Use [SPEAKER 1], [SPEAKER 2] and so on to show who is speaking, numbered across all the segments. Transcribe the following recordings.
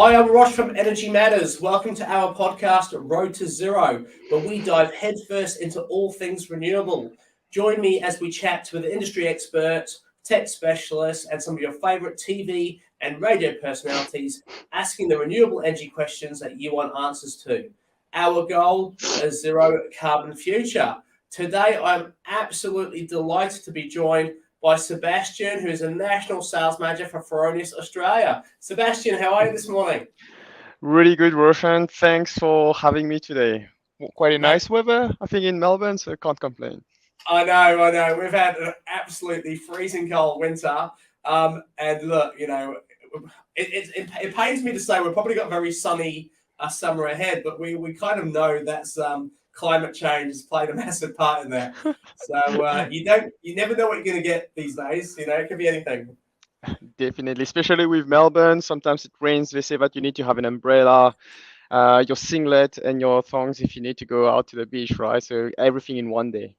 [SPEAKER 1] Hi, I'm Rosh from Energy Matters. Welcome to our podcast, Road to Zero, where we dive headfirst into all things renewable. Join me as we chat with industry experts, tech specialists, and some of your favorite TV and radio personalities, asking the renewable energy questions that you want answers to. Our goal, a zero carbon future. Today, I'm absolutely delighted to be joined by Sebastien, who is a national sales manager for Fronius Australia. Sebastien, how are you this morning?
[SPEAKER 2] Really good, Roshan. Thanks for having me today. Quite a
[SPEAKER 1] Mate,
[SPEAKER 2] nice weather, I think, in Melbourne, so I can't complain.
[SPEAKER 1] I know. We've had an absolutely freezing cold winter. And look, it pains me to say we've probably got a very sunny summer ahead, but we kind of know that's climate change has played a massive part in that. So you never know what you're going to get these days. It could be anything.
[SPEAKER 2] Definitely, especially with Melbourne. Sometimes it rains. They say that you need to have an umbrella, your singlet, and your thongs if you need to go out to the beach, right? So everything in one day.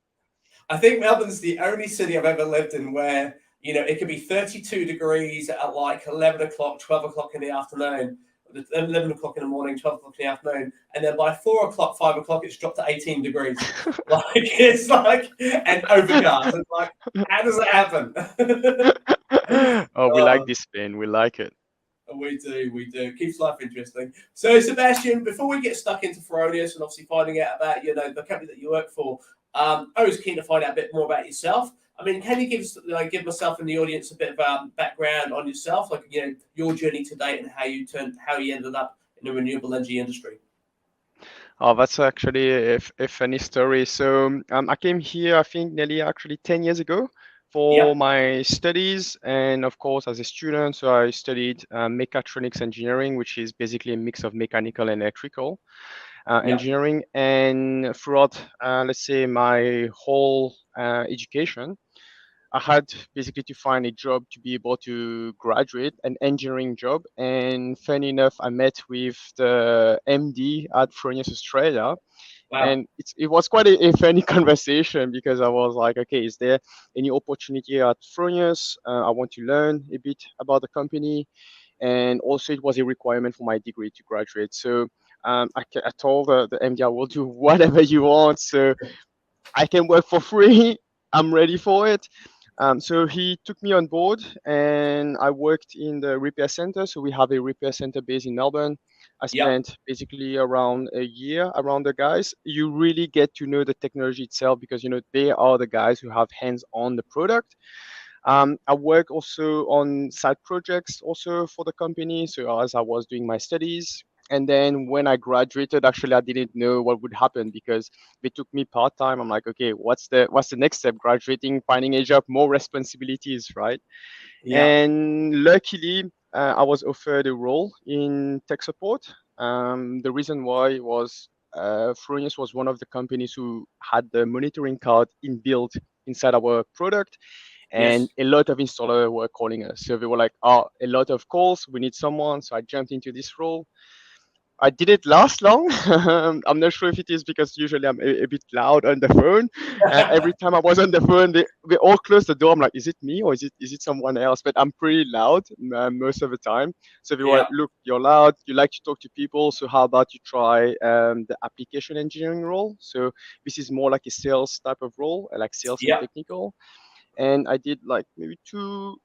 [SPEAKER 1] I think Melbourne's the only city I've ever lived in where, it could be 32 degrees at like 11 o'clock, 12 o'clock in the afternoon, 11 o'clock in the morning, 12 o'clock in the afternoon. And then by 4 o'clock, 5 o'clock, it's dropped to 18 degrees. And overcast. It's like, how does that happen?
[SPEAKER 2] Oh, we like
[SPEAKER 1] uh,
[SPEAKER 2] this Spain. We like it.
[SPEAKER 1] we do. Keeps life interesting. So, Sebastien, before we get stuck into Fronius and obviously finding out about, the company that you work for, I was keen to find out a bit more about yourself. I mean, can you give myself and the audience a bit of background on yourself, your journey to date and how you ended up in the renewable energy industry?
[SPEAKER 2] Oh, that's actually a funny story. So I came here, I think, nearly actually 10 years ago for
[SPEAKER 1] Yep,
[SPEAKER 2] my studies. And of course, as a student, so I studied mechatronics engineering, which is basically a mix of mechanical and electrical
[SPEAKER 1] yep,
[SPEAKER 2] engineering. And throughout, let's say, my whole education, I had basically to find a job to be able to graduate an engineering job. And funny enough, I met with the MD at Fronius Australia,
[SPEAKER 1] wow,
[SPEAKER 2] and it was quite a funny conversation because I was like, okay, is there any opportunity at Fronius? I want to learn a bit about the company, and also it was a requirement for my degree to graduate. So I told the MD I will do whatever you want, so I can work for free. I'm ready for it. So he took me on board and I worked in the repair center. So we have a repair center based in Melbourne. I
[SPEAKER 1] yep,
[SPEAKER 2] spent basically around a year around the guys. You really get to know the technology itself because they are the guys who have hands on the product. I work also on side projects also for the company. So as I was doing my studies, and then when I graduated, actually I didn't know what would happen because they took me part time. I'm like, okay, what's the next step? Graduating, finding a job, more responsibilities, right?
[SPEAKER 1] yep.
[SPEAKER 2] And luckily, I was offered a role in tech support. The reason why was Fronius was one of the companies who had the monitoring card inbuilt inside our product, and
[SPEAKER 1] Yes.
[SPEAKER 2] a lot of installers were calling us. So they were like, "Oh, a lot of calls. We need someone." So I jumped into this role. I didn't last long. I'm not sure if it is because usually I'm a bit loud on the phone. Every time I was on the phone, they all closed the door. I'm like, is it me or is it someone else? But I'm pretty loud most of the time. So they were,
[SPEAKER 1] Yeah,
[SPEAKER 2] look, you're loud. You like to talk to people. So how about you try the application engineering role? So this is more like a sales type of role, like sales and
[SPEAKER 1] yeah.
[SPEAKER 2] technical. And I did like maybe two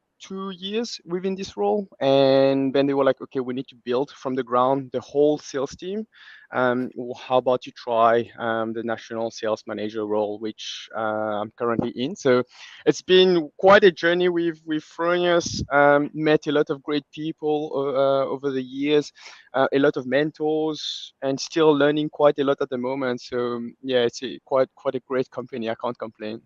[SPEAKER 2] years within this role, and then they were like, okay, we need to build from the ground the whole sales team. Well, how about you try the national sales manager role, which I'm currently in. So it's been quite a journey with Fronius. Met a lot of great people over the years, a lot of mentors, and still learning quite a lot at the moment. So yeah, it's quite a great company. I can't complain.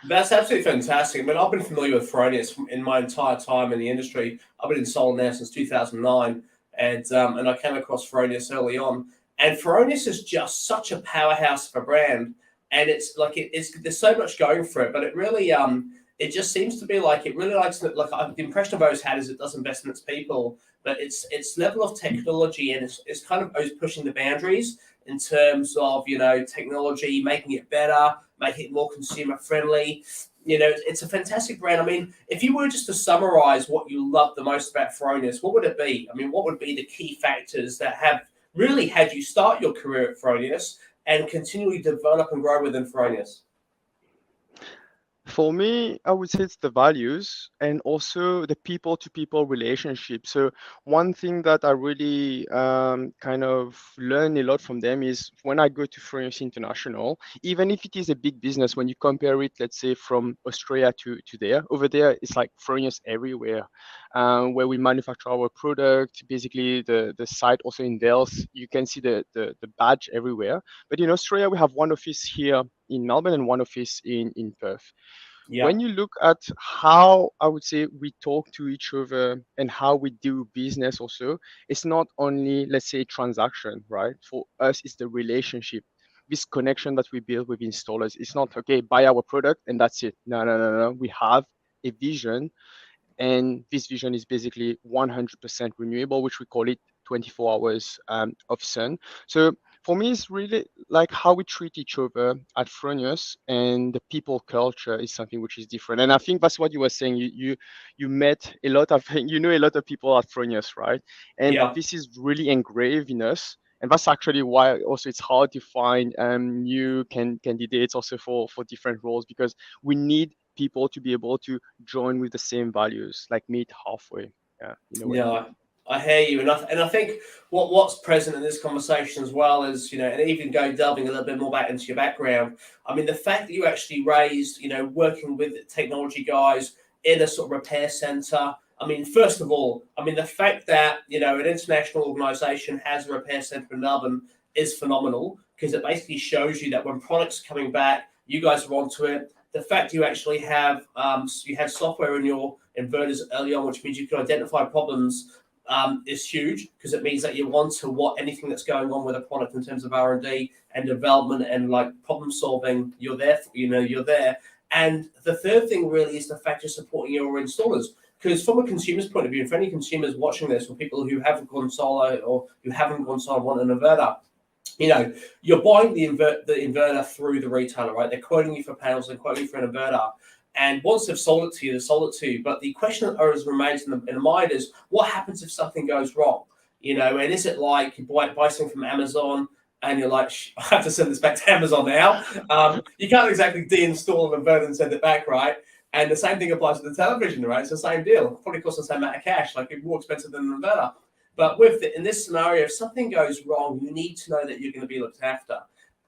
[SPEAKER 1] That's absolutely fantastic. I mean, I've been familiar with Fronius in my entire time in the industry. I've been in solar now since 2009, and I came across Fronius early on. And Fronius is just such a powerhouse of a brand, and it's like it's there's so much going for it, but it really it just seems to be like it really likes the the impression I've always had is it does invest in its people, but its level of technology and it's kind of always pushing the boundaries in terms of technology, making it better, making it more consumer friendly. it's a fantastic brand. I mean, if you were just to summarize what you love the most about Fronius, what would it be? I mean, what would be the key factors that have really had you start your career at Fronius and continually develop and grow within Fronius?
[SPEAKER 2] For me, I would say it's the values and also the people-to-people relationship. So one thing that I really kind of learn a lot from them is when I go to Fronius International, even if it is a big business, when you compare it, let's say from Australia to there, over there, it's like Fronius everywhere, where we manufacture our product. Basically, the site also in Wales, you can see the badge everywhere. But in Australia, we have one office here in Melbourne and one office in Perth.
[SPEAKER 1] Yeah,
[SPEAKER 2] When you look at how I would say we talk to each other and how we do business also, it's not only, let's say, transaction, right? For us, it's the relationship, this connection that we build with installers. It's not, okay, buy our product and that's it. No, no, no, no. We have a vision, and this vision is basically 100% renewable, which we call it 24 hours of sun. So for me, it's really like how we treat each other at Fronius, and the people culture is something which is different. And I think that's what you were saying. You met a lot of you know a lot of people at Fronius, right? And
[SPEAKER 1] yeah.
[SPEAKER 2] this is really engraved in us. And that's actually why also it's hard to find new candidates also for different roles, because we need people to be able to join with the same values, like meet halfway, yeah, in a way.
[SPEAKER 1] Yeah, I hear you, and I think what's present in this conversation as well is, and even go delving a little bit more back into your background. I mean, the fact that you actually raised, working with technology guys in a sort of repair center. I mean, first of all, I mean the fact that an international organization has a repair center in Melbourne is phenomenal, because it basically shows you that when products are coming back, you guys are onto it. The fact you actually have software in your inverters early on, which means you can identify problems, is huge, because it means that you want to what anything that's going on with a product in terms of R&D and development and like problem solving. You're there. You're there. And the third thing really is the fact you're supporting your installers. Because from a consumer's point of view, and for any consumers watching this, or people who haven't gone solar or who haven't gone solar want an inverter, you're buying the inverter through the retailer, right? They're quoting you for panels, they're quoting you for an inverter. And once they've sold it to you, they sold it to you. But the question that always remains in the mind is, what happens if something goes wrong? And is it like you buy something from Amazon and you're like, I have to send this back to Amazon now? You can't exactly deinstall an inverter and send it back, right? And the same thing applies to the television, right? It's the same deal. Probably costs the same amount of cash, like it's more expensive than an inverter. But in this scenario, if something goes wrong, you need to know that you're going to be looked after.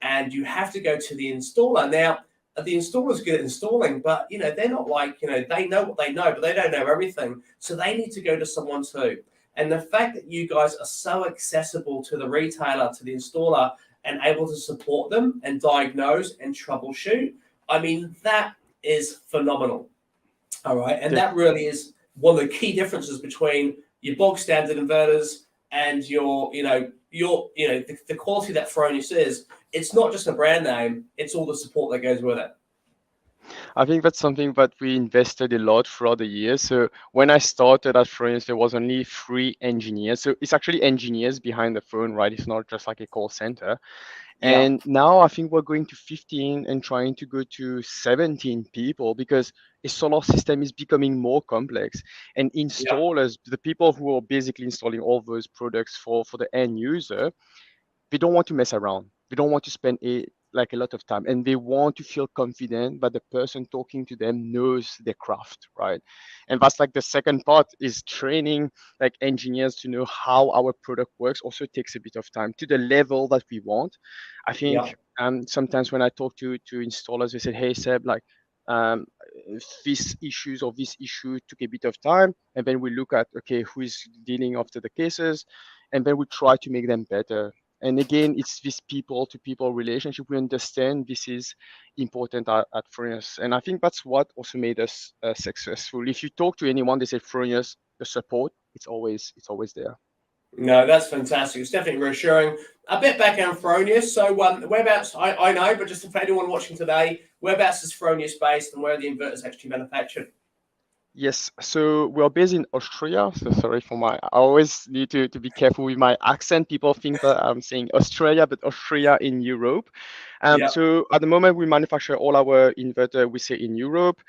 [SPEAKER 1] And you have to go to the installer. Now, the installer's good at installing, but they're not like, they know what they know, but they don't know everything. So they need to go to someone too. And the fact that you guys are so accessible to the retailer, to the installer, and able to support them and diagnose and troubleshoot, I mean, that is phenomenal. All right. And that really is one of the key differences between your bog standard inverters and the quality that Fronius is. It's not just a brand name, it's all the support that goes with it.
[SPEAKER 2] I think that's something that we invested a lot throughout the years. So when I started at Fronius, there was only 3 engineers. So it's actually engineers behind the phone, right? It's not just like a call center.
[SPEAKER 1] Yeah.
[SPEAKER 2] And now I think we're going to 15 and trying to go to 17 people, because a solar system is becoming more complex. And installers, the people who are basically installing all those products for the end user, they don't want to mess around. They don't want to spend a lot of time, and they want to feel confident that the person talking to them knows their craft, right? And that's like the second part, is training like engineers to know how our product works. Also takes a bit of time to the level that we want. I think sometimes when I talk to installers, they say, hey Seb, like um, this issues or this issue took a bit of time, and then we look at, okay, who is dealing after the cases, and then we try to make them better. And again, it's this people to people relationship. We understand this is important at Fronius. And I think that's what also made us successful. If you talk to anyone, they say Fronius, the support, it's always there.
[SPEAKER 1] No, that's fantastic. It's definitely reassuring. A bit back on Fronius. So whereabouts, I know, but just for anyone watching today, whereabouts is Fronius based and where are the inverters actually manufactured?
[SPEAKER 2] Yes, so we're based in Austria. So sorry for my, I always need to be careful with my accent. People think that I'm saying Australia, but Austria in Europe.
[SPEAKER 1] Yeah.
[SPEAKER 2] So at the moment, we manufacture all our inverter, we say in Europe.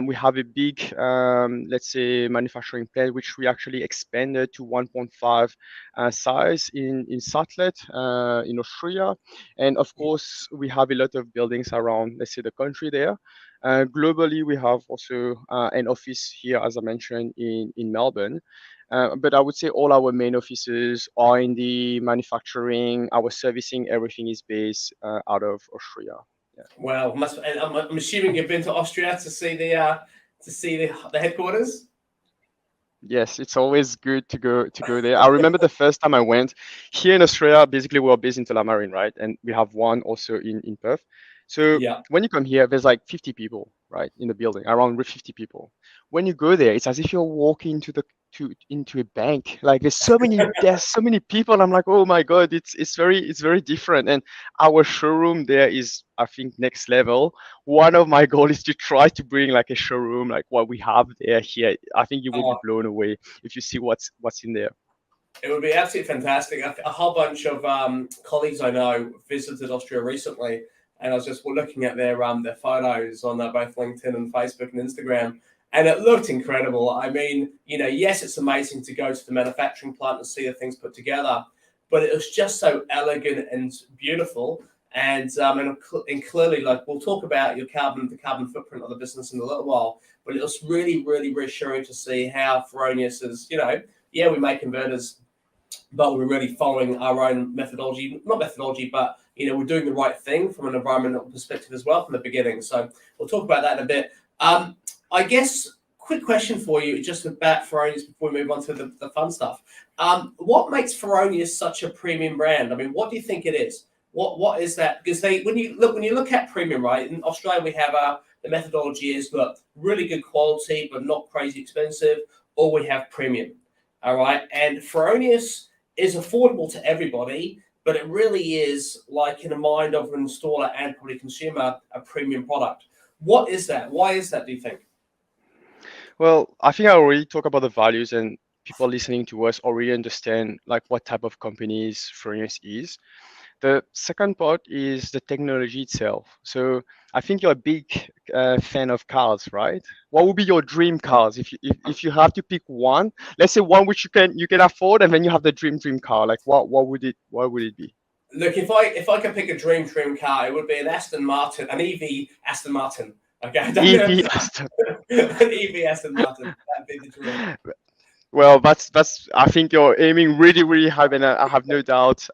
[SPEAKER 2] We have a big, let's say, manufacturing plant, which we actually expanded to 1.5 size in Satlet, in Austria. And of course, we have a lot of buildings around, let's say, the country there. Globally, we have also an office here, as I mentioned, in Melbourne. But I would say all our main offices are in the manufacturing, our servicing, everything is based out of Austria. Yeah.
[SPEAKER 1] Well, and I'm assuming you've been to Austria to see the headquarters.
[SPEAKER 2] Yes, it's always good to go there. I remember the first time I went here in Australia. Basically, we're based in Tullamarine, right? And we have one also in Perth. So
[SPEAKER 1] Yeah.
[SPEAKER 2] when you come here, there's like 50 people, right, in the building, around 50 people. When you go there, it's as if you're walking to into a bank. Like there's so many people. And I'm like, oh my god, it's very different. And our showroom there is, I think, next level. One of my goals is to try to bring like a showroom like what we have there here. I think you will be
[SPEAKER 1] Oh,
[SPEAKER 2] blown away if you see what's in there.
[SPEAKER 1] it would be absolutely fantastic. A whole bunch of colleagues I know visited Austria recently, and I was just looking at their photos on both LinkedIn and Facebook and Instagram, and it looked incredible. I mean, yes, it's amazing to go to the manufacturing plant and see the things put together, but it was just so elegant and beautiful. And clearly, like we'll talk about the carbon footprint of the business in a little while, but it was really, really reassuring to see how Fronius is, yeah, we make converters, but we're really following our own methodology, not methodology, but we're doing the right thing from an environmental perspective as well from the beginning. So we'll talk about that in a bit. I guess quick question for you, just about Fronius before we move on to the fun stuff. What makes Fronius such a premium brand? I mean, what do you think it is? What is that? Because when you look at premium, right? In Australia, we have the methodology is look really good quality, but not crazy expensive, or we have premium. All right, and Fronius is affordable to everybody, but it really is like in the mind of an installer and probably consumer, a premium product. What is that? Why is that, do you think?
[SPEAKER 2] Well, I think I already talked about the values, and people listening to us already understand like what type of companies Fronius is. The second part is the technology itself. So I think you're a big fan of cars, right? What would be your dream cars if you have to pick one? Let's say one which you can afford, and then you have the dream car. Like what would it be?
[SPEAKER 1] Look, if I could pick a dream car, it would be an Aston Martin, an EV Aston Martin. Okay, I don't know.
[SPEAKER 2] EV Aston.
[SPEAKER 1] An EV Aston Martin. That'd be the dream.
[SPEAKER 2] Well, that's. I think you're aiming really high, and I have no doubt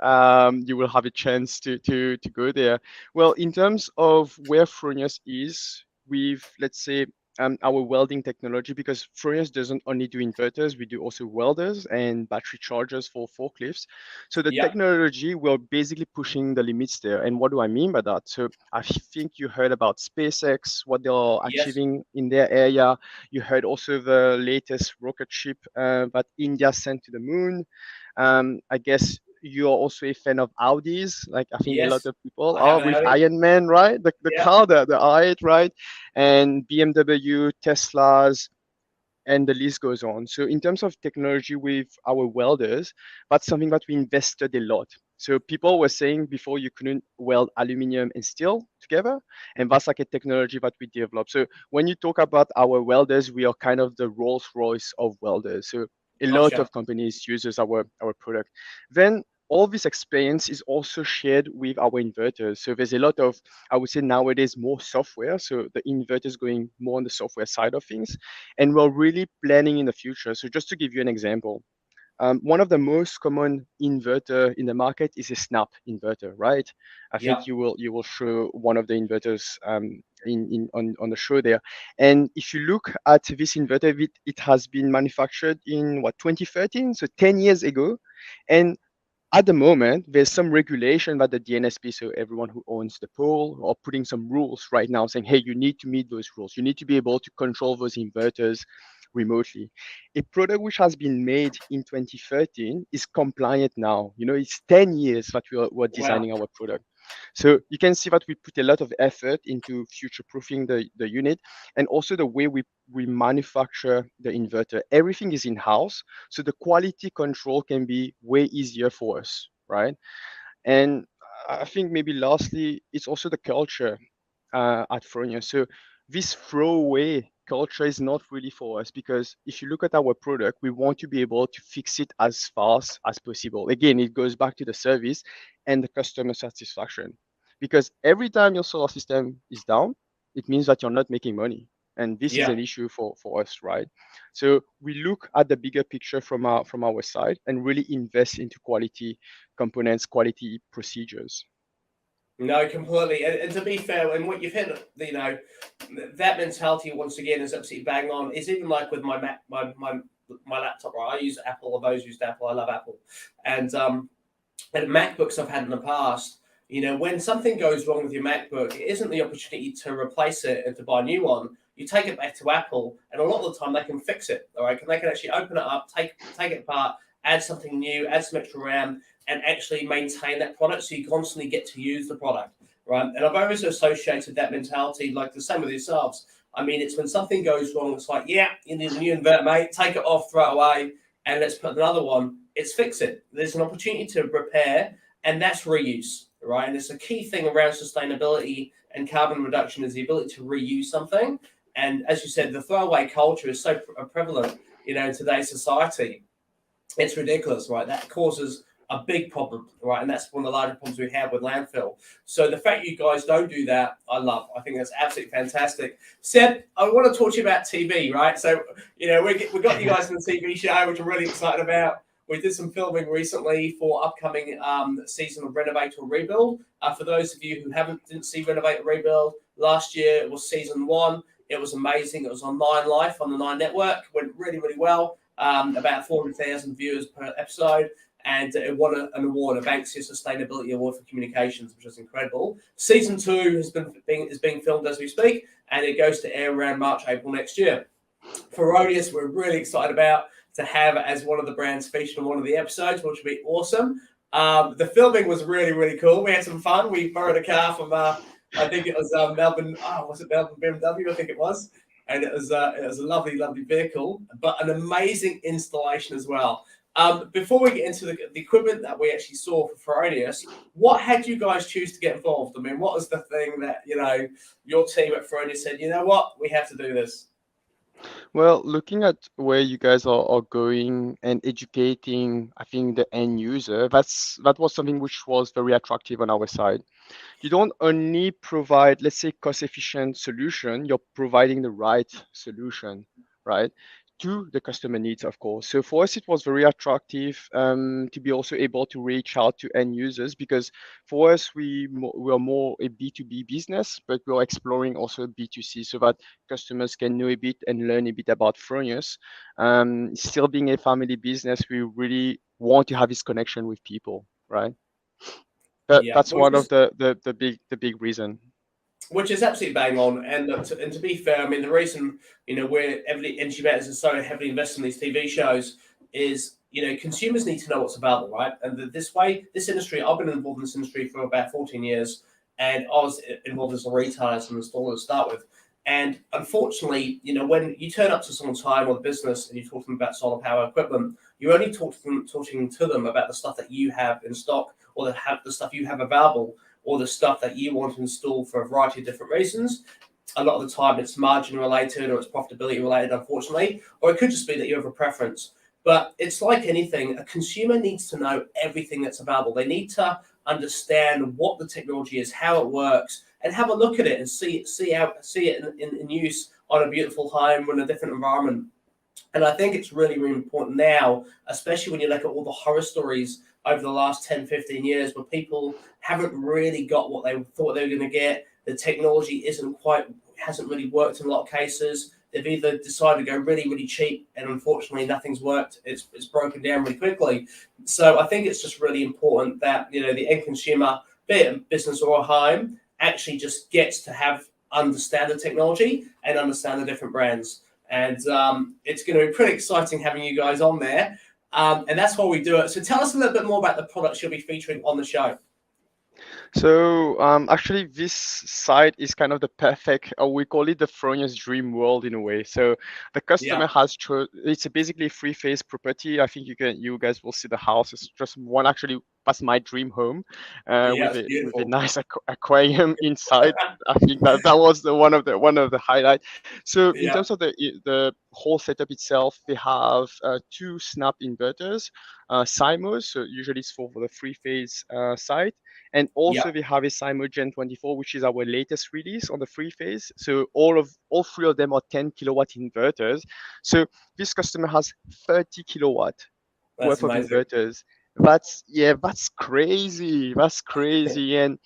[SPEAKER 2] you will have a chance to go there. Well, in terms of where Fronius is with, let's say, our welding technology, because Fronius doesn't only do inverters, we do also welders and battery chargers for forklifts. So the
[SPEAKER 1] Yeah.
[SPEAKER 2] technology, we're basically pushing the limits there. And what do I mean by that? So I think you heard about SpaceX, what they're
[SPEAKER 1] Yes.
[SPEAKER 2] achieving in their area. You heard also the latest rocket ship that India sent to the moon. I guess you're also a fan of Audis, like I think a lot
[SPEAKER 1] Yes.
[SPEAKER 2] of people
[SPEAKER 1] I have
[SPEAKER 2] are
[SPEAKER 1] an
[SPEAKER 2] with
[SPEAKER 1] Audi.
[SPEAKER 2] Iron Man, right? The
[SPEAKER 1] Yeah.
[SPEAKER 2] car, the i8, right? And BMW, Teslas, and the list goes on. So in terms of technology with our welders, that's something that we invested a lot. So people were saying before you couldn't weld aluminum and steel together, and that's like a technology that we developed. So when you talk about our welders, we are kind of the Rolls Royce of welders. So a lot
[SPEAKER 1] Gotcha.
[SPEAKER 2] of companies uses our product. Then all this experience is also shared with our inverters. So there's a lot of, I would say nowadays, more software. So the inverters going more on the software side of things, and we're really planning in the future. So just to give you an example, one of the most common inverter in the market is a snap inverter, right? I
[SPEAKER 1] Yeah.
[SPEAKER 2] think you will show one of the inverters in on the show there. And if you look at this inverter, it has been manufactured in what 2013, so 10 years ago, and at the moment, there's some regulation that the DNSP, so everyone who owns the pole, are putting some rules right now saying, hey, you need to meet those rules. You need to be able to control those inverters remotely. A product which has been made in 2013 is compliant now. You know, it's 10 years that we're
[SPEAKER 1] Wow.
[SPEAKER 2] designing our product. So you can see that we put a lot of effort into future-proofing the unit, and also the way we manufacture the inverter. Everything is in-house, so the quality control can be way easier for us, right? And I think maybe lastly, it's also the culture at Fronius. So this throwaway culture is not really for us, because if you look at our product, we want to be able to fix it as fast as possible. Again, it goes back to the service and the customer satisfaction. Because every time your solar system is down, it means that you're not making money. And this is
[SPEAKER 1] Yeah.
[SPEAKER 2] an issue for us, right? So we look at the bigger picture from our side and really invest into quality components, quality procedures.
[SPEAKER 1] No, completely. And to be fair, and what you've hit, that mentality once again is absolutely bang on. It's even like with my Mac, my laptop. Right, I use Apple. I've always used Apple. I love Apple, and MacBooks I've had in the past. When something goes wrong with your MacBook, it isn't the opportunity to replace it and to buy a new one. You take it back to Apple, and a lot of the time they can fix it. All right, they can actually open it up, take it apart, add something new, add some extra RAM, and actually maintain that product, so you constantly get to use the product, right? And I've always associated that mentality like the same with yourselves. I mean, it's when something goes wrong, it's like, yeah, you need a new inverter, mate. Take it off, throw it away, and let's put another one. It's fix it. There's an opportunity to repair, and that's reuse, right? And it's a key thing around sustainability and carbon reduction is the ability to reuse something. And as you said, the throwaway culture is so prevalent, in today's society. It's ridiculous, right? That causes a big problem, right? And that's one of the larger problems we have with landfill. So the fact you guys don't do that, I love. I think that's absolutely fantastic. Seb, I want to talk to you about TV, right? So, we got you guys in the TV show, which I'm really excited about. We did some filming recently for upcoming season of Renovate or Rebuild. For those of you who didn't see Renovate or Rebuild, last year it was season 1. It was amazing. It was on Nine Life on the Nine Network. Went really, really well. About 400,000 viewers per episode, and it won an award, a Banksia Sustainability Award for Communications, which was incredible. Season 2 is being filmed as we speak, and it goes to air around March, April next year. Fronius, we're really excited about to have as one of the brands featured in one of the episodes, which will be awesome. The filming was really, really cool. We had some fun. We borrowed a car from, I think it was Melbourne. Oh, was it Melbourne BMW? I think it was. And it was a lovely, lovely vehicle, but an amazing installation as well. Before we get into the equipment that we actually saw for Fronius, what had you guys choose to get involved? I mean, what was the thing that your team at Fronius said? You know what, we have to do this.
[SPEAKER 2] Well, looking at where you guys are going and educating, I think the end user, that was something which was very attractive on our side. You don't only provide, let's say, cost-efficient solution, you're providing the right solution, right, to the customer needs, of course. So for us, it was very attractive to be also able to reach out to end users, because for us, we are more a B2B business, but we're exploring also B2C so that customers can know a bit and learn a bit about Fronius. Still being a family business, we really want to have this connection with people, right?
[SPEAKER 1] Yeah,
[SPEAKER 2] That's one of the big reason.
[SPEAKER 1] which is absolutely bang on. And to be fair, I mean, the reason where Energy Matters is so heavily invested in these TV shows is consumers need to know what's available, right? And this industry, I've been involved in this industry for about 14 years, and I was involved as a retailer and installer to start with. And unfortunately, when you turn up to someone's home or the business and you talk to them about solar power equipment, you're only talking to them about the stuff that you have in stock, or the stuff you have available, or the stuff that you want to install for a variety of different reasons. A lot of the time it's margin related or it's profitability related, unfortunately, or it could just be that you have a preference. But it's like anything, a consumer needs to know everything that's available. They need to understand what the technology is, how it works, and have a look at it and see it in use on a beautiful home in a different environment. And I think it's really, really important now, especially when you look at all the horror stories over the last 10, 15 years where people haven't really got what they thought they were going to get. The technology hasn't really worked in a lot of cases. They've either decided to go really, really cheap, and unfortunately nothing's worked. It's broken down really quickly. So I think it's just really important that, the end consumer, be it a business or a home, actually just gets to understand the technology and understand the different brands. And it's going to be pretty exciting having you guys on there. And that's why we do it. So tell us a little bit more about the products you'll be featuring on the show.
[SPEAKER 2] So actually, this site is kind of the perfect, we call it the Fronius dream world in a way. So the customer
[SPEAKER 1] Yeah,
[SPEAKER 2] has it's a basically three-phase property. I think you guys will see the house. It's just one actually. That's my dream home,
[SPEAKER 1] yeah,
[SPEAKER 2] with
[SPEAKER 1] it's
[SPEAKER 2] a
[SPEAKER 1] beautiful.
[SPEAKER 2] nice aquarium inside. I think that was the one of the highlight. So in
[SPEAKER 1] Yeah,
[SPEAKER 2] terms of the whole setup itself, they have two snap inverters, SIMOs. So usually it's for the three-phase site, and
[SPEAKER 1] yeah,
[SPEAKER 2] also we have a Cymogen 24, which is our latest release on the three phase. So all three of them are 10 kilowatt inverters. So this customer has 30 kilowatt
[SPEAKER 1] that's
[SPEAKER 2] worth of
[SPEAKER 1] amazing.
[SPEAKER 2] inverters. That's crazy. That's crazy. And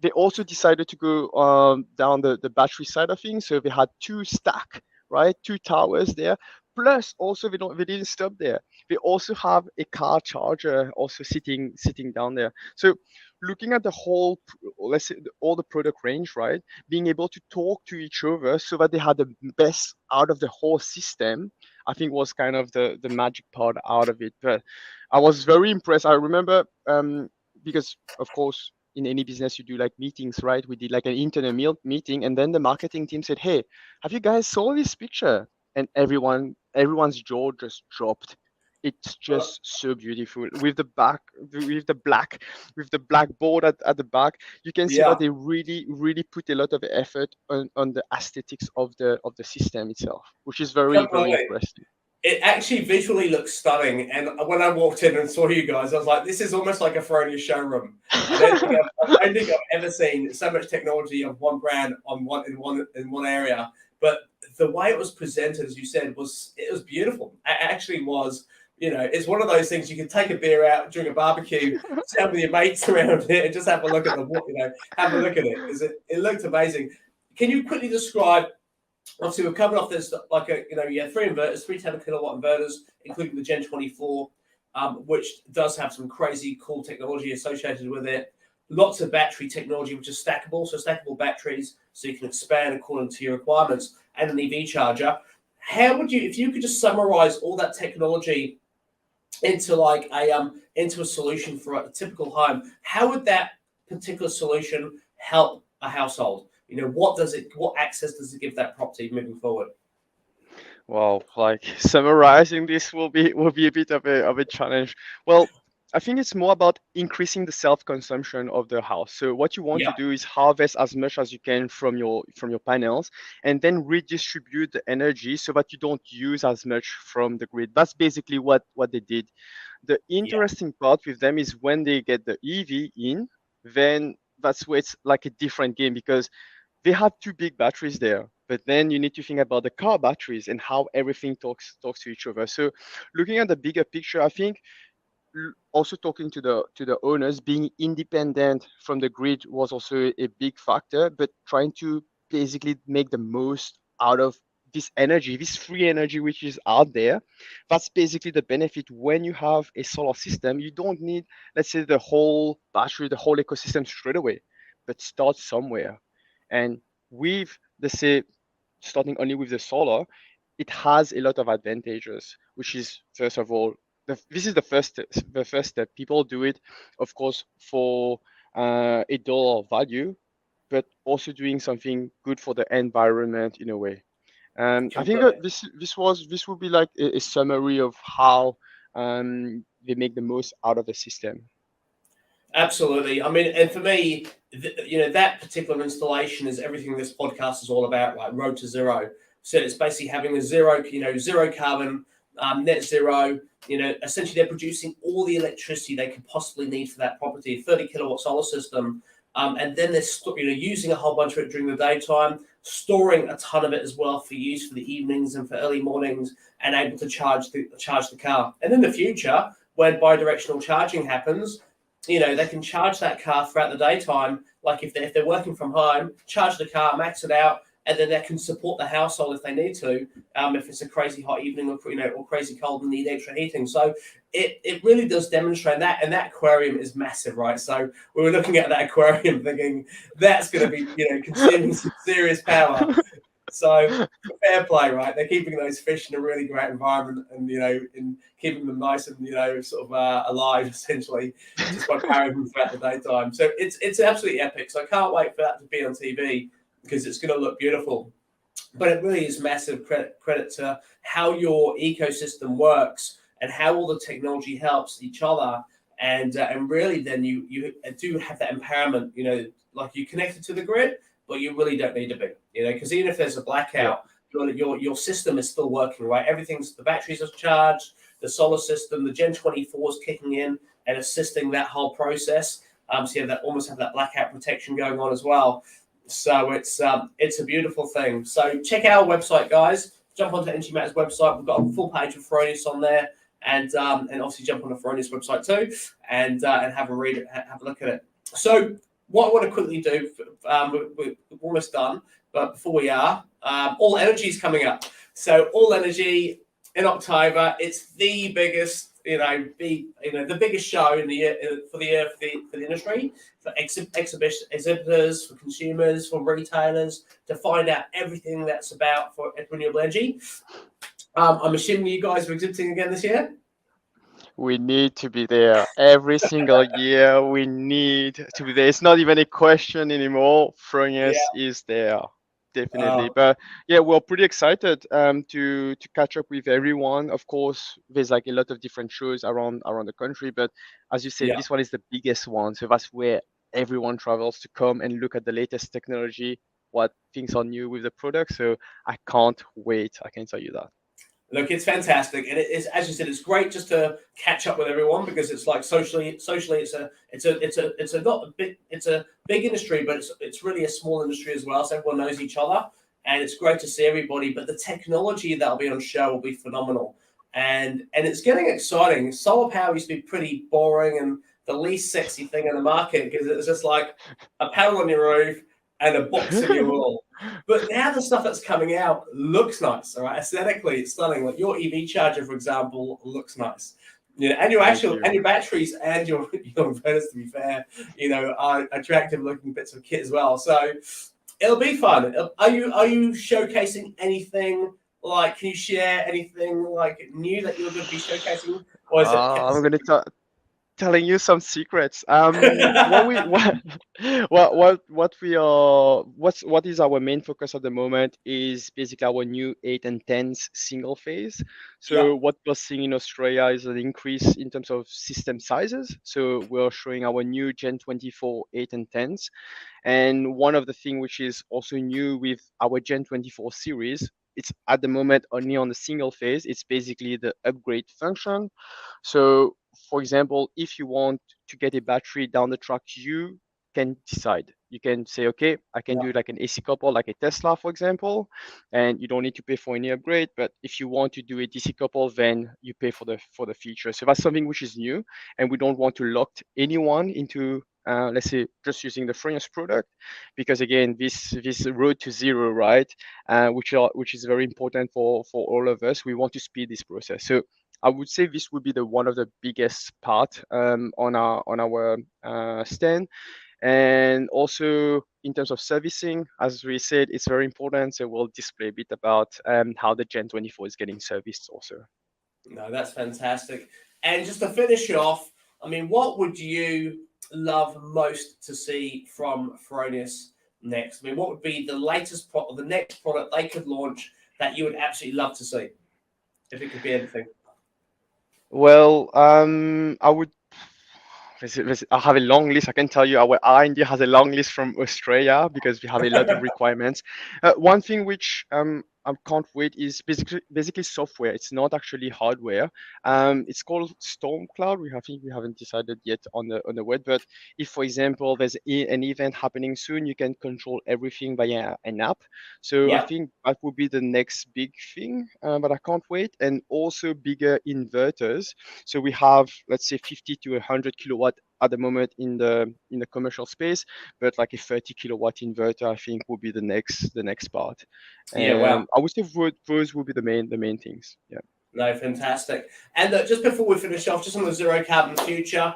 [SPEAKER 2] they also decided to go down the battery side of things. So they had two stack, right? Two towers there. Plus, also they didn't stop there. They also have a car charger also sitting down there. So looking at the whole, let's say all the product range, right? Being able to talk to each other so that they had the best out of the whole system, I think was kind of the magic part out of it. But I was very impressed. I remember because of course in any business you do like meetings, right? We did like an internal meeting, and then the marketing team said, "Hey, have you guys saw this picture?" And everyone's jaw just dropped. It's just so beautiful with the back, with the black, with the black board at the back. You can see that
[SPEAKER 1] Yeah,
[SPEAKER 2] they really put a lot of effort on the aesthetics of the system itself, which is very
[SPEAKER 1] completely.
[SPEAKER 2] impressive.
[SPEAKER 1] It actually visually looks stunning. And when I walked in and saw you guys, I was like, this is almost like a Fronius showroom. I don't think I've ever seen so much technology of one brand on one area. But the way it was presented, as you said, was beautiful. It actually was. It's one of those things you can take a beer out during a barbecue, sit down with your mates around it, and just have a look at have a look at it. It looked amazing. Can you quickly describe? Obviously, we've covered off this like you have three inverters, three 10 kilowatt inverters, including the Gen 24, which does have some crazy cool technology associated with it. Lots of battery technology, which is stackable, so stackable batteries, so you can expand according to your requirements, and an EV charger. How would you, if you could just summarize all that technology into like a solution for a typical home, how would that particular solution help a household? What access does it give that property moving forward?
[SPEAKER 2] Well, like summarizing this will be a bit of a challenge. Well, I think it's more about increasing the self-consumption of the house. So what you want to
[SPEAKER 1] Yeah,
[SPEAKER 2] do is harvest as much as you can from your panels, and then redistribute the energy so that you don't use as much from the grid. That's basically what they did. The
[SPEAKER 1] yeah,
[SPEAKER 2] interesting part with them is when they get the EV in, then that's where it's like a different game because they have two big batteries there, but then you need to think about the car batteries and how everything talks to each other. So looking at the bigger picture, I think also talking to the owners, being independent from the grid was also a big factor, but trying to basically make the most out of this energy, this free energy which is out there. That's basically the benefit when you have a solar system. You don't need, let's say, the whole battery, the whole ecosystem straight away, but start somewhere. And with, let's say, starting only with the solar, it has a lot of advantages, which is first of all, this is the first step. People do it, of course, for a dollar value, but also doing something good for the environment in a way. And I think
[SPEAKER 1] completely.
[SPEAKER 2] that this would be like a summary of how they make the most out of the system.
[SPEAKER 1] Absolutely. I mean, and for me, that particular installation is everything this podcast is all about, like Road to Zero. So it's basically having a zero carbon, net zero. Essentially they're producing all the electricity they could possibly need for that property, a 30 kilowatt solar system, and then they're using a whole bunch of it during the daytime, storing a ton of it as well for use for the evenings and for early mornings, and able to charge the car. And in the future, when bidirectional charging happens, they can charge that car throughout the daytime. Like if they're working from home, charge the car, max it out, and then they can support the household if they need to. If it's a crazy hot evening or crazy cold and need extra heating. So it really does demonstrate that. And that aquarium is massive, right? So we were looking at that aquarium thinking that's going to be consuming some serious power. So fair play, right? They're keeping those fish in a really great environment, and in keeping them nice and sort of alive, essentially, just by carrying them throughout the daytime. So it's absolutely epic. So I can't wait for that to be on TV because it's going to look beautiful. But it really is massive credit to how your ecosystem works and how all the technology helps each other, and really then you do have that empowerment. Like you're connected to the grid, but you really don't need to be. Because even if there's a blackout, your system is still working, right? The batteries are charged, the solar system, the Gen 24 is kicking in and assisting that whole process. So you almost have that blackout protection going on as well. So it's a beautiful thing. So check out our website, guys. Jump onto Energy Matters website. We've got a full page of Fronius on there, and obviously jump on the Fronius website too, and have a read, have a look at it. So what I want to quickly do, we're almost done, but before we are, All Energy is coming up. So All Energy in October, it's the biggest. The biggest show in the year for the industry, for exhibitors, for consumers, for retailers, to find out everything that's about for renewable energy. I'm assuming you guys are exhibiting again this year.
[SPEAKER 2] We need to be there every single year. We need to be there. It's not even a question anymore. Fronius is there. Definitely. But yeah, we're pretty excited to catch up with everyone. Of course, there's like a lot of different shows around the country, but as you said, this one is the biggest one. So that's where everyone travels to come and look at the latest technology, what things are new with the product. So I can't wait. I can tell you that.
[SPEAKER 1] Look, it's fantastic, and it is, as you said, it's great just to catch up with everyone, because it's like socially, it's a big industry, but it's really a small industry as well. So everyone knows each other, and it's great to see everybody. But the technology that'll be on show will be phenomenal, and it's getting exciting. Solar power used to be pretty boring and the least sexy thing in the market, because it was just like a panel on your roof and a box in your wall. But now the stuff that's coming out looks nice, all right? Aesthetically, it's stunning. Like your EV charger, for example, looks nice. And your batteries and your inverters, to be fair, are attractive looking bits of kit as well. So it'll be fun. Are you showcasing anything? Like, can you share anything like new that you're going to be showcasing? Or is it
[SPEAKER 2] I'm going to telling you some secrets. What is our main focus at the moment is basically our new 8 and 10s single phase. So what we're seeing in Australia is an increase in terms of system sizes. So we're showing our new Gen 24 8 and 10s. And one of the things which is also new with our Gen 24 series, it's at the moment only on the single phase. It's basically the upgrade function. So for example, if you want to get a battery down the track, you can decide. You can say, okay, I can do like an AC couple, like a Tesla, for example, and you don't need to pay for any upgrade. But if you want to do a DC couple, then you pay for the feature. So that's something which is new, and we don't want to lock anyone into let's say just using the Fronius product, because again, this road to zero, right, which is very important for all of us. We want to speed this process. So I would say this would be one of the biggest part on our stand. And also in terms of servicing, as we said, it's very important. So we'll display a bit about how the Gen 24 is getting serviced also.
[SPEAKER 1] No, that's fantastic. And just to finish off, I mean, what would you love most to see from Fronius next? I mean, what would be the latest product, the next product they could launch that you would absolutely love to see, if it could be anything?
[SPEAKER 2] Well, I would. I have a long list. I can tell you our R&D has a long list from Australia because we have a lot of requirements. One thing which I can't wait is basically software. It's not actually hardware. It's called Storm Cloud. I think we haven't decided yet on the web. But if, for example, there's an event happening soon, you can control everything via an app. So I think that would be the next big thing. But I can't wait. And also bigger inverters. So we have, let's say, 50 to 100 kilowatt at the moment in the commercial space, but like a 30 kilowatt inverter, I think, will be the next part. And I would say those will be the main things. Yeah.
[SPEAKER 1] No, fantastic. And just before we finish off, just on the zero carbon future,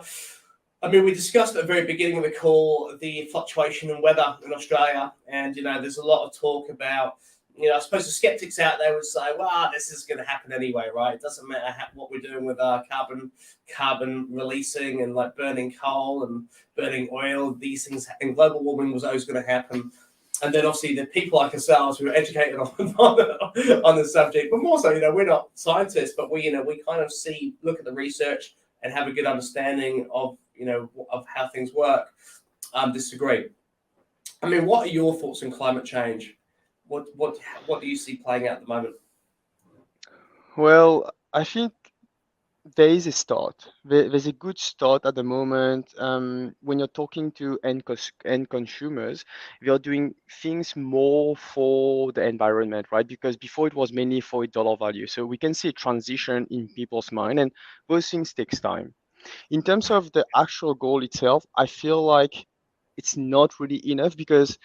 [SPEAKER 1] I mean, we discussed at the very beginning of the call the fluctuation in weather in Australia, and there's a lot of talk about I suppose the skeptics out there would say, well, this is going to happen anyway, right? It doesn't matter what we're doing with our carbon releasing and like burning coal and burning oil. These things, and global warming was always going to happen. And then obviously the people like ourselves who are educated on the subject, but more so, we're not scientists, but we kind of look at the research and have a good understanding of how things work. Disagree. I mean, what are your thoughts on climate change? What do you see playing out at the moment?
[SPEAKER 2] Well, I think there is a start. There's a good start at the moment. When you're talking to end consumers, they're doing things more for the environment, right? Because before it was mainly for a dollar value. So we can see a transition in people's mind, and those things takes time. In terms of the actual goal itself, I feel like it's not really enough because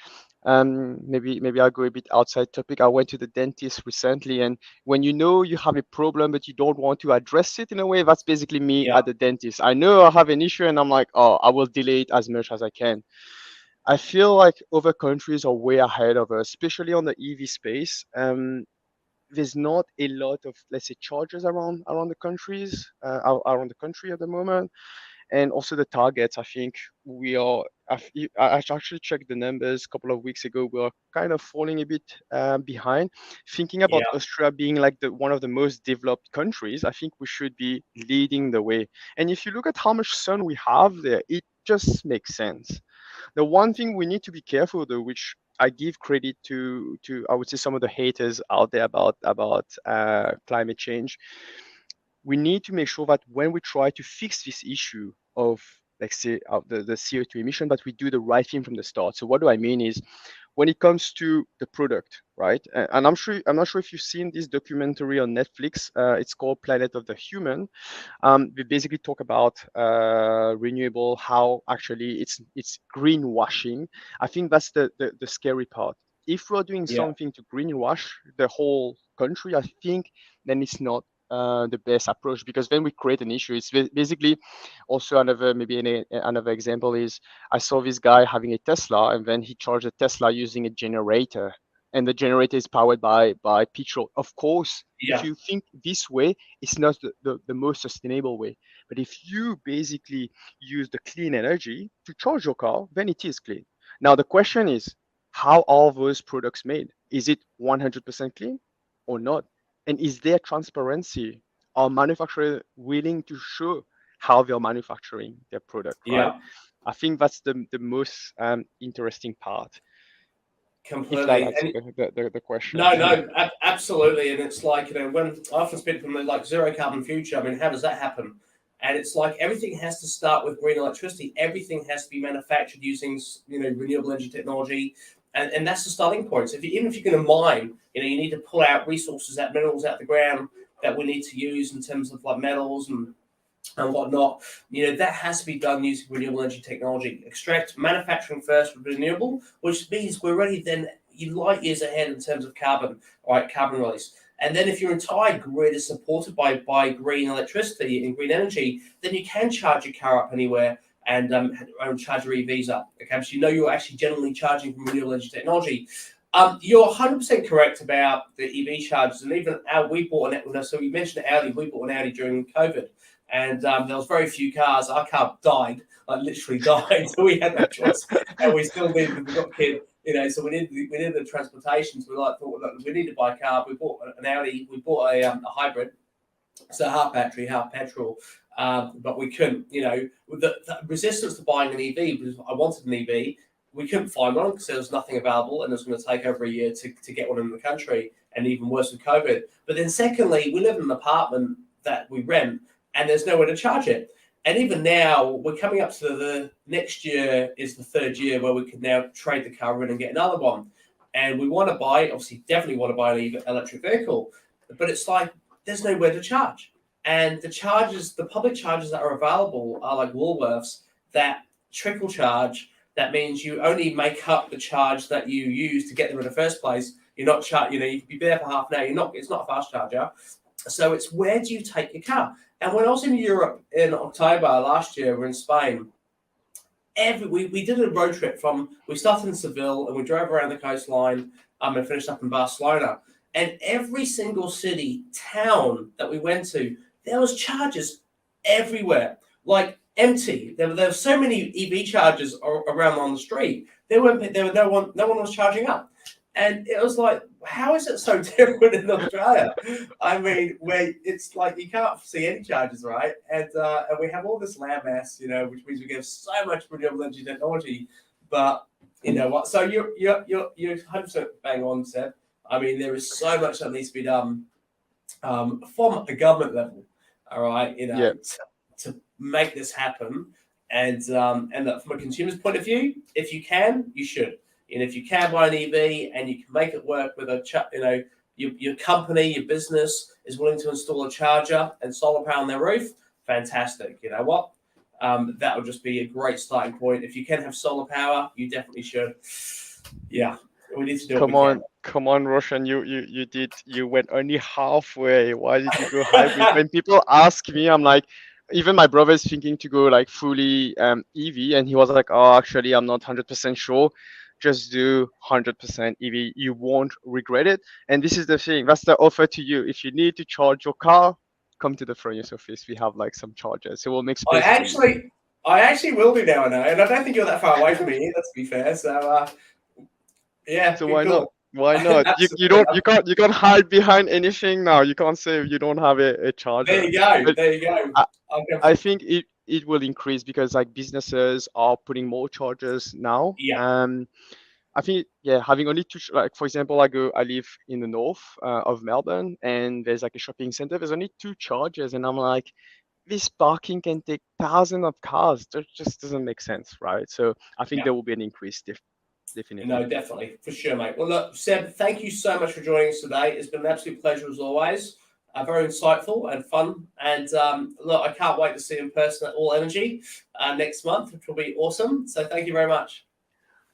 [SPEAKER 2] maybe I'll go a bit outside topic. I went to the dentist recently, and when you have a problem but you don't want to address it in a way, that's basically me
[SPEAKER 1] Yeah,
[SPEAKER 2] at the dentist. I know I have an issue, and I'm like, oh, I will delay it as much as I can. I feel like other countries are way ahead of us, especially on the EV space. There's not a lot of, let's say, chargers around the countries around the country at the moment, and also the targets. I think we are. I actually checked the numbers a couple of weeks ago. We are kind of falling a bit behind. Thinking about
[SPEAKER 1] yeah,
[SPEAKER 2] Austria being like the one of the most developed countries, I think we should be leading the way. And if you look at how much sun we have there, it just makes sense. The one thing we need to be careful though, which I give credit to I would say some of the haters out there about climate change, we need to make sure that when we try to fix this issue of, let's say, of the CO2 emission, that we do the right thing from the start. So what do I mean is, when it comes to the product, right? And I'm not sure if you've seen this documentary on Netflix. It's called Planet of the Human. We basically talk about renewable, how actually it's greenwashing. I think that's the scary part. If we're doing
[SPEAKER 1] yeah,
[SPEAKER 2] something to greenwash the whole country, I think then it's not the best approach, because then we create an issue. It's basically also another example is, I saw this guy having a Tesla, and then he charged a Tesla using a generator, and the generator is powered by petrol. Of course, if
[SPEAKER 1] yeah,
[SPEAKER 2] you think this way, it's not the most sustainable way. But if you basically use the clean energy to charge your car, then it is clean. Now the question is, how are those products made? Is it 100% clean or not? And is there transparency? Are manufacturers willing to show how they're manufacturing their product, right?
[SPEAKER 1] yeah.
[SPEAKER 2] I think that's the most interesting part, if that
[SPEAKER 1] Completely.
[SPEAKER 2] answers
[SPEAKER 1] And
[SPEAKER 2] the question.
[SPEAKER 1] no, absolutely. And it's like, when I often speak from the like zero carbon future, I mean, how does that happen? And it's like everything has to start with green electricity. Everything has to be manufactured using, renewable energy technology. And that's the starting point. So even if you're going to mine, you need to pull out resources, out minerals out the ground that we need to use in terms of like metals and whatnot. That has to be done using renewable energy technology. Extract manufacturing first with renewable, which means we're already then light years ahead in terms of carbon, right? Carbon release. And then if your entire grid is supported by green electricity and green energy, then you can charge your car up anywhere and charge your EVs up. Okay, so you're actually generally charging from renewable energy technology. You're 100% correct about the EV chargers, and even we bought an. So you mentioned Audi. We bought an Audi during COVID, and there was very few cars. Our car died, like literally died, so we had no choice, and we still needed. We got kid, so we needed the transportation. So thought we need to buy a car. We bought an Audi. We bought a hybrid, so half battery, half petrol. But we couldn't, with the resistance to buying an EV, because I wanted an EV, we couldn't find one because there was nothing available, and it was going to take over a year to get one in the country, and even worse with COVID. But then secondly, we live in an apartment that we rent, and there's nowhere to charge it. And even now, we're coming up to the next year is the third year where we can now trade the car in and get another one. And we want to buy, obviously, definitely want to buy an electric vehicle, but it's like there's nowhere to charge. And the public charges that are available are like Woolworths that trickle charge. That means you only make up the charge that you use to get there in the first place. You're not you can be there for half an hour. It's not a fast charger. So it's, where do you take your car? And when I was in Europe in October last year, we're in Spain. we did a road trip we started in Seville and we drove around the coastline and finished up in Barcelona. And every single city, town that we went to, there was chargers everywhere, like empty. There were so many EV chargers around on the street. There were no one was charging up. And it was like, how is it so different in Australia? I mean, where it's like you can't see any charges, right? And we have all this land mass, which means we get so much renewable energy technology. But you know what? So you're 100% bang on, Seb. I mean, there is so much that needs to be done from a government level. All right, to make this happen. And look, from a consumer's point of view, if you can, you should. And if you can buy an EV and you can make it work with your company, your business is willing to install a charger and solar power on their roof, fantastic. You know what? That would just be a great starting point. If you can have solar power, you definitely should. Yeah, we need to do it.
[SPEAKER 2] Come on, Roshan. You went only halfway. Why did you go hybrid? When people ask me, I'm like, even my brother's thinking to go like fully EV, and he was like, oh, actually, I'm not 100% sure. Just do 100% EV. You won't regret it. And this is the thing. That's the offer to you. If you need to charge your car, come to the Fronius office. We have like some chargers, so we'll make space.
[SPEAKER 1] I actually will be now, and I don't think you're that far away from me either, to be fair. So yeah.
[SPEAKER 2] So why not? Why not? you can't hide behind anything now. You can't say you don't have a charger.
[SPEAKER 1] There you go.
[SPEAKER 2] I think it will increase because like businesses are putting more chargers now.
[SPEAKER 1] Yeah.
[SPEAKER 2] I think having only two, like for example, I live in the north of Melbourne, and there's like a shopping center. There's only two chargers, and I'm like, this parking can take thousands of cars. That just doesn't make sense, right? So I think there will be an increase, definitely.
[SPEAKER 1] No, definitely, for sure, mate. Well, look, Seb, thank you so much for joining us today. It's been an absolute pleasure as always. Very insightful and fun. And look, I can't wait to see you in person at All Energy next month, which will be awesome. So thank you very much.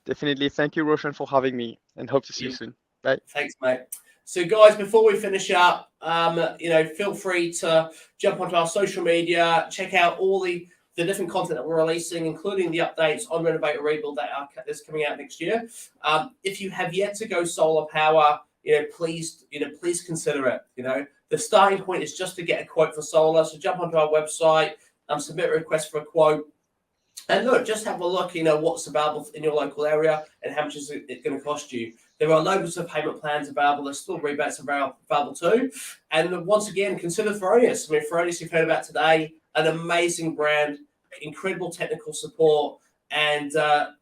[SPEAKER 2] Definitely. Thank you, Roshan, for having me, and hope to see you soon. Bye.
[SPEAKER 1] Thanks, mate. So, guys, before we finish up, feel free to jump onto our social media, check out all the different content that we're releasing, including the updates on Renovate or Rebuild that is coming out next year. If you have yet to go solar power, please consider it. The starting point is just to get a quote for solar. So jump onto our website, submit a request for a quote. And look, just have a look, what's available in your local area and how much is it going to cost you. There are loads of payment plans available. There's still rebates available too. And once again, consider Fronius. I mean, Fronius you've heard about today, an amazing brand, incredible technical support, and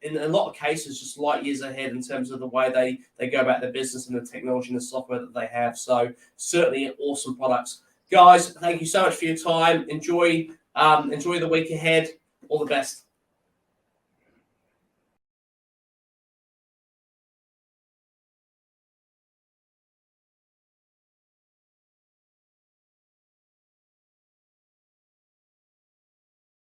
[SPEAKER 1] in a lot of cases, just light years ahead in terms of the way they go about their business and the technology and the software that they have. So certainly awesome products. Guys, thank you so much for your time. Enjoy the week ahead. All the best.